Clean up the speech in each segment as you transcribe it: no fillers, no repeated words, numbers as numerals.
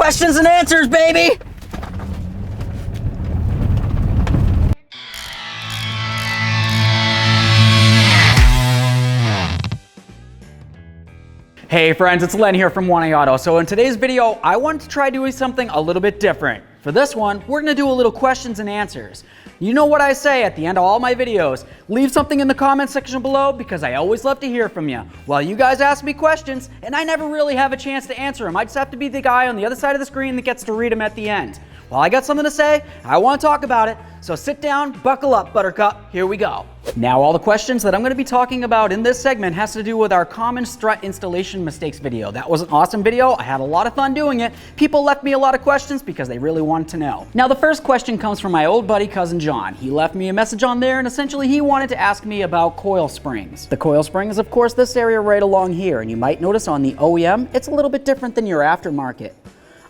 Questions and answers, baby! Hey friends, it's Len here from 1A Auto. So in today's video, I wanted to try doing something a little bit different. For this one, we're gonna do a little questions and answers. You know what I say at the end of all my videos, leave something in the comment section below because I always love to hear from you. Well, you guys ask me questions and I never really have a chance to answer them. I just have to be the guy on the other side of the screen that gets to read them at the end. Well, I got something to say, I want to talk about it, so sit down, buckle up, Buttercup, here we go. Now, all the questions that I'm going to be talking about in this segment has to do with our common strut installation mistakes video. That was an awesome video, I had a lot of fun doing it. People left me a lot of questions because they really wanted to know. Now, the first question comes from my old buddy, Cousin John. He left me a message on there and essentially he wanted to ask me about coil springs. The coil spring is, of course, this area right along here, and you might notice on the OEM, it's a little bit different than your aftermarket.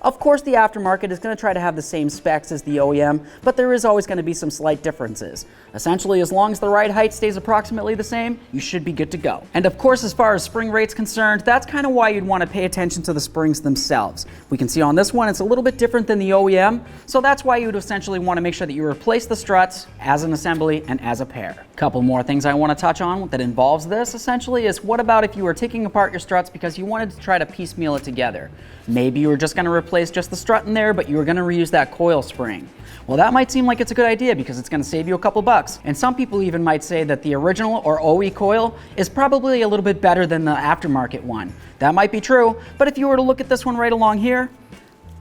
Of course, the aftermarket is going to try to have the same specs as the OEM, but there is always going to be some slight differences. Essentially, as long as the ride height stays approximately the same, you should be good to go. And of course, as far as spring rate's concerned, that's kind of why you'd want to pay attention to the springs themselves. We can see on this one, it's a little bit different than the OEM, so that's why you would essentially want to make sure that you replace the struts as an assembly and as a pair. A couple more things I want to touch on that involves this, essentially, is what about if you were taking apart your struts because you wanted to try to piecemeal it together? Maybe you were just going to replace just the strut in there, but you were going to reuse that coil spring. Well, that might seem like it's a good idea because it's going to save you a couple bucks. And some people even might say that the original or OE coil is probably a little bit better than the aftermarket one. That might be true, but if you were to look at this one right along here,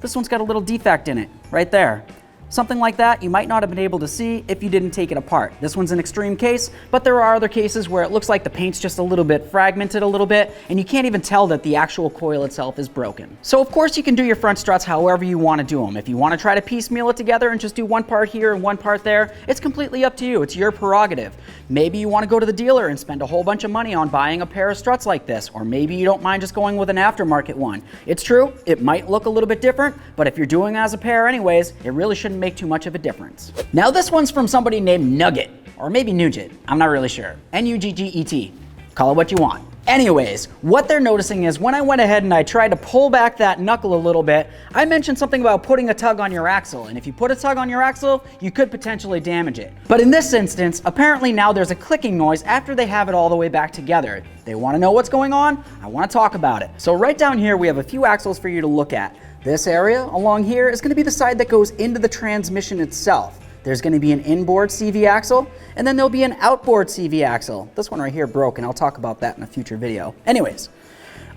this one's got a little defect in it, right there. Something like that you might not have been able to see if you didn't take it apart. This one's an extreme case, but there are other cases where it looks like the paint's just a little bit fragmented a little bit, and you can't even tell that the actual coil itself is broken. So of course you can do your front struts however you want to do them. If you want to try to piecemeal it together and just do one part here and one part there, it's completely up to you. It's your prerogative. Maybe you want to go to the dealer and spend a whole bunch of money on buying a pair of struts like this, or maybe you don't mind just going with an aftermarket one. It's true, it might look a little bit different, but if you're doing it as a pair anyways, it really shouldn't make too much of a difference. Now this one's from somebody named Nugget, or maybe Nugget, I'm not really sure. N-U-G-G-E-T, call it what you want. Anyways, what they're noticing is when I went ahead and I tried to pull back that knuckle a little bit, I mentioned something about putting a tug on your axle, and if you put a tug on your axle, you could potentially damage it. But in this instance, apparently now there's a clicking noise after they have it all the way back together. They want to know what's going on? I want to talk about it. So right down here we have a few axles for you to look at. This area along here is going to be the side that goes into the transmission itself. There's going to be an inboard CV axle, and then there'll be an outboard CV axle. This one right here broke, and I'll talk about that in a future video. Anyways,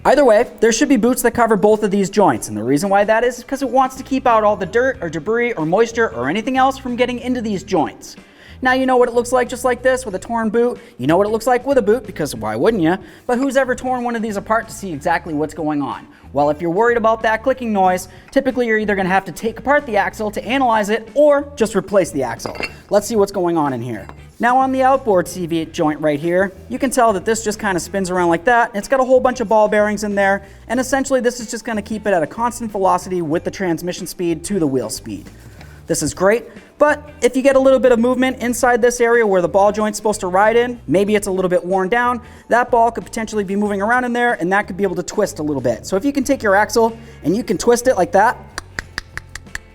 either way, there should be boots that cover both of these joints, and the reason why that is because it wants to keep out all the dirt or debris or moisture or anything else from getting into these joints. Now you know what it looks like just like this with a torn boot. You know what it looks like with a boot because why wouldn't you? But who's ever torn one of these apart to see exactly what's going on? Well, if you're worried about that clicking noise, typically you're either going to have to take apart the axle to analyze it or just replace the axle. Let's see what's going on in here. Now on the outboard CV joint right here, you can tell that this just kind of spins around like that. It's got a whole bunch of ball bearings in there, and essentially this is just going to keep it at a constant velocity with the transmission speed to the wheel speed. This is great, but if you get a little bit of movement inside this area where the ball joint's supposed to ride in, maybe it's a little bit worn down, that ball could potentially be moving around in there and that could be able to twist a little bit. So if you can take your axle and you can twist it like that,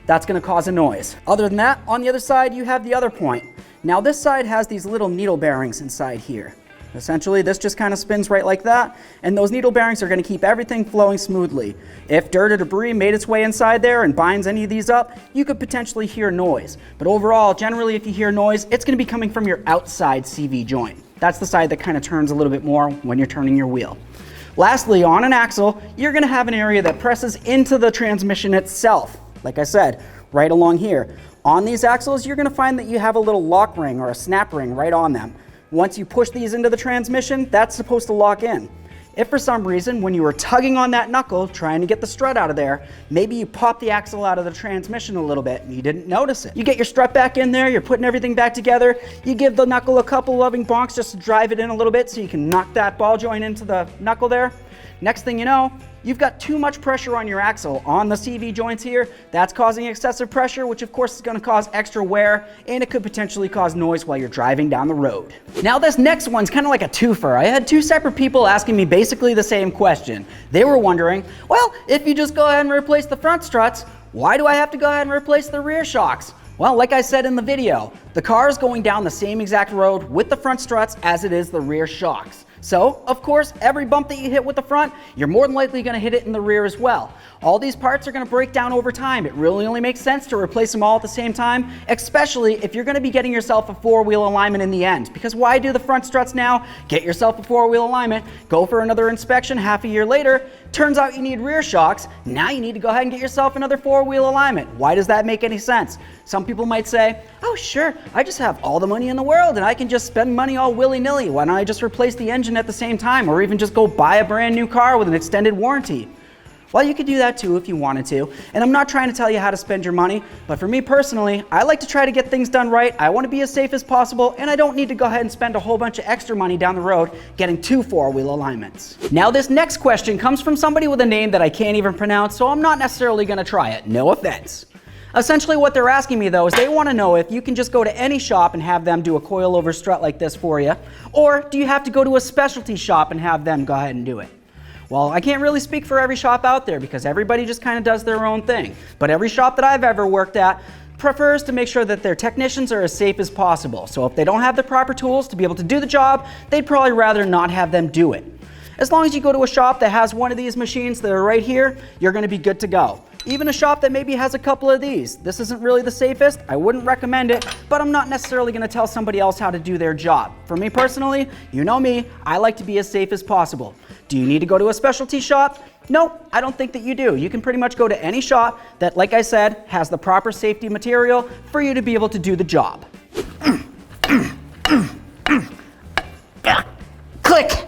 that's going to cause a noise. Other than that, on the other side, you have the other point. Now this side has these little needle bearings inside here. Essentially, this just kind of spins right like that, and those needle bearings are going to keep everything flowing smoothly. If dirt or debris made its way inside there and binds any of these up, you could potentially hear noise. But overall, generally, if you hear noise, it's going to be coming from your outside CV joint. That's the side that kind of turns a little bit more when you're turning your wheel. Lastly, on an axle, you're going to have an area that presses into the transmission itself. Like I said, right along here. On these axles, you're going to find that you have a little lock ring or a snap ring right on them. Once you push these into the transmission, that's supposed to lock in. If for some reason, when you were tugging on that knuckle, trying to get the strut out of there, maybe you pop the axle out of the transmission a little bit and you didn't notice it. You get your strut back in there, you're putting everything back together, you give the knuckle a couple loving bonks just to drive it in a little bit so you can knock that ball joint into the knuckle there. Next thing you know, you've got too much pressure on your axle on the CV joints here. That's causing excessive pressure, which of course is going to cause extra wear, and it could potentially cause noise while you're driving down the road. Now this next one's kind of like a twofer. I had two separate people asking me basically the same question. They were wondering, well, if you just go ahead and replace the front struts, why do I have to go ahead and replace the rear shocks? Well, like I said in the video, the car is going down the same exact road with the front struts as it is the rear shocks. So, of course, every bump that you hit with the front, you're more than likely going to hit it in the rear as well. All these parts are going to break down over time. It really only makes sense to replace them all at the same time, especially if you're going to be getting yourself a four-wheel alignment in the end. Because why do the front struts now? Get yourself a four-wheel alignment, go for another inspection half a year later, turns out you need rear shocks, now you need to go ahead and get yourself another four-wheel alignment. Why does that make any sense? Some people might say, oh sure, I just have all the money in the world and I can just spend money all willy-nilly. Why don't I just replace the engine at the same time, or even just go buy a brand new car with an extended warranty? Well, you could do that too if you wanted to, and I'm not trying to tell you how to spend your money, but for me personally, I like to try to get things done right. I want to be as safe as possible, and I don't need to go ahead and spend a whole bunch of extra money down the road getting two four-wheel alignments. Now this next question comes from somebody with a name that I can't even pronounce, so I'm not necessarily going to try it. No offense. Essentially what they're asking me though is they want to know if you can just go to any shop and have them do a coil-over strut like this for you, or do you have to go to a specialty shop and have them go ahead and do it? Well, I can't really speak for every shop out there because everybody just kind of does their own thing. But every shop that I've ever worked at prefers to make sure that their technicians are as safe as possible. So if they don't have the proper tools to be able to do the job, they'd probably rather not have them do it. As long as you go to a shop that has one of these machines that are right here, you're going to be good to go. Even a shop that maybe has a couple of these. This isn't really the safest. I wouldn't recommend it, but I'm not necessarily going to tell somebody else how to do their job. For me personally, you know me, I like to be as safe as possible. Do you need to go to a specialty shop? No, I don't think that you do. You can pretty much go to any shop that, like I said, has the proper safety material for you to be able to do the job. Click!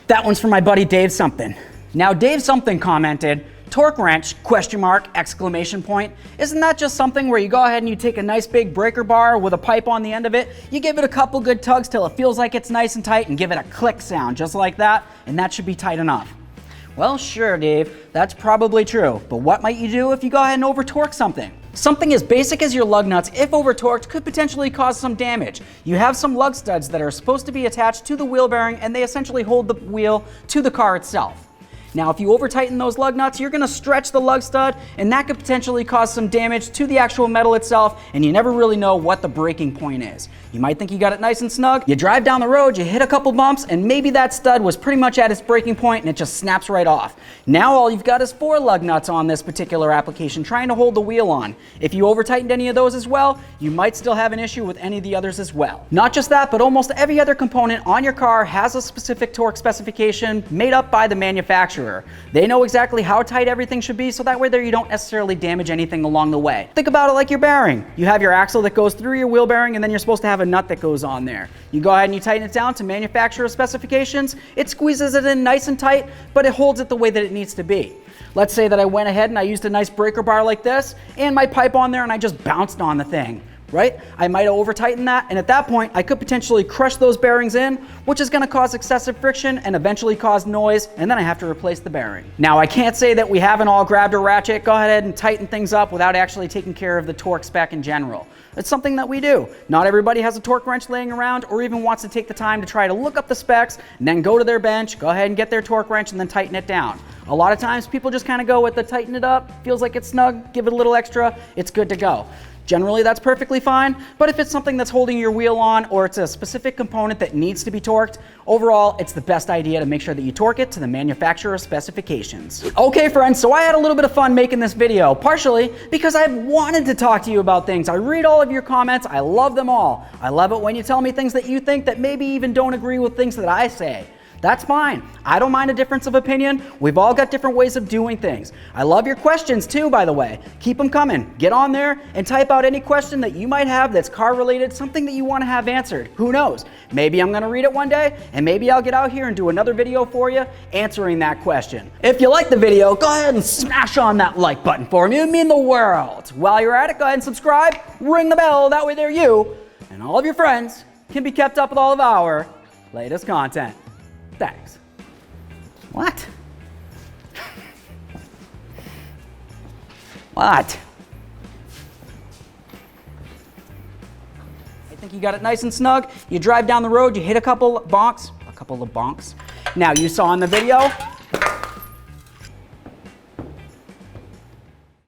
That one's for my buddy Dave Something. Now Dave Something commented, torque wrench, question mark, exclamation point. Isn't that just something where you go ahead and you take a nice big breaker bar with a pipe on the end of it, you give it a couple good tugs till it feels like it's nice and tight and give it a click sound just like that, and that should be tight enough. Well, sure, Dave, that's probably true, but what might you do if you go ahead and over-torque something? Something as basic as your lug nuts, if over-torqued, could potentially cause some damage. You have some lug studs that are supposed to be attached to the wheel bearing, and they essentially hold the wheel to the car itself. Now, if you over-tighten those lug nuts, you're going to stretch the lug stud, and that could potentially cause some damage to the actual metal itself, and you never really know what the breaking point is. You might think you got it nice and snug, you drive down the road, you hit a couple bumps, and maybe that stud was pretty much at its breaking point and it just snaps right off. Now all you've got is 4 lug nuts on this particular application trying to hold the wheel on. If you over-tightened any of those as well, you might still have an issue with any of the others as well. Not just that, but almost every other component on your car has a specific torque specification made up by the manufacturer. They know exactly how tight everything should be, so that way there you don't necessarily damage anything along the way. Think about it like your bearing. You have your axle that goes through your wheel bearing, and then you're supposed to have a nut that goes on there. You go ahead and you tighten it down to manufacturer specifications, it squeezes it in nice and tight, but it holds it the way that it needs to be. Let's say that I went ahead and I used a nice breaker bar like this, and my pipe on there, and I just bounced on the thing. Right? I might have over-tightened that, and at that point, I could potentially crush those bearings in, which is going to cause excessive friction and eventually cause noise, and then I have to replace the bearing. Now, I can't say that we haven't all grabbed a ratchet, go ahead and tighten things up without actually taking care of the torque spec in general. It's something that we do. Not everybody has a torque wrench laying around or even wants to take the time to try to look up the specs and then go to their bench, go ahead and get their torque wrench and then tighten it down. A lot of times people just kind of go with the tighten it up, feels like it's snug, give it a little extra, it's good to go. Generally, that's perfectly fine, but if it's something that's holding your wheel on or it's a specific component that needs to be torqued, overall, it's the best idea to make sure that you torque it to the manufacturer specifications. Okay, friends, so I had a little bit of fun making this video, partially because I've wanted to talk to you about things. I read all of your comments. I love them all. I love it when you tell me things that you think that maybe even don't agree with things that I say. That's fine. I don't mind a difference of opinion. We've all got different ways of doing things. I love your questions too, by the way. Keep them coming. Get on there and type out any question that you might have that's car related, something that you want to have answered. Who knows? Maybe I'm going to read it one day, and maybe I'll get out here and do another video for you answering that question. If you like the video, go ahead and smash on that like button for me. It would mean the world. While you're at it, go ahead and subscribe, ring the bell. That way there you and all of your friends can be kept up with all of our latest content. Thanks. What? What? I think you got it nice and snug. You drive down the road, you hit a couple of bonks. Now you saw in the video,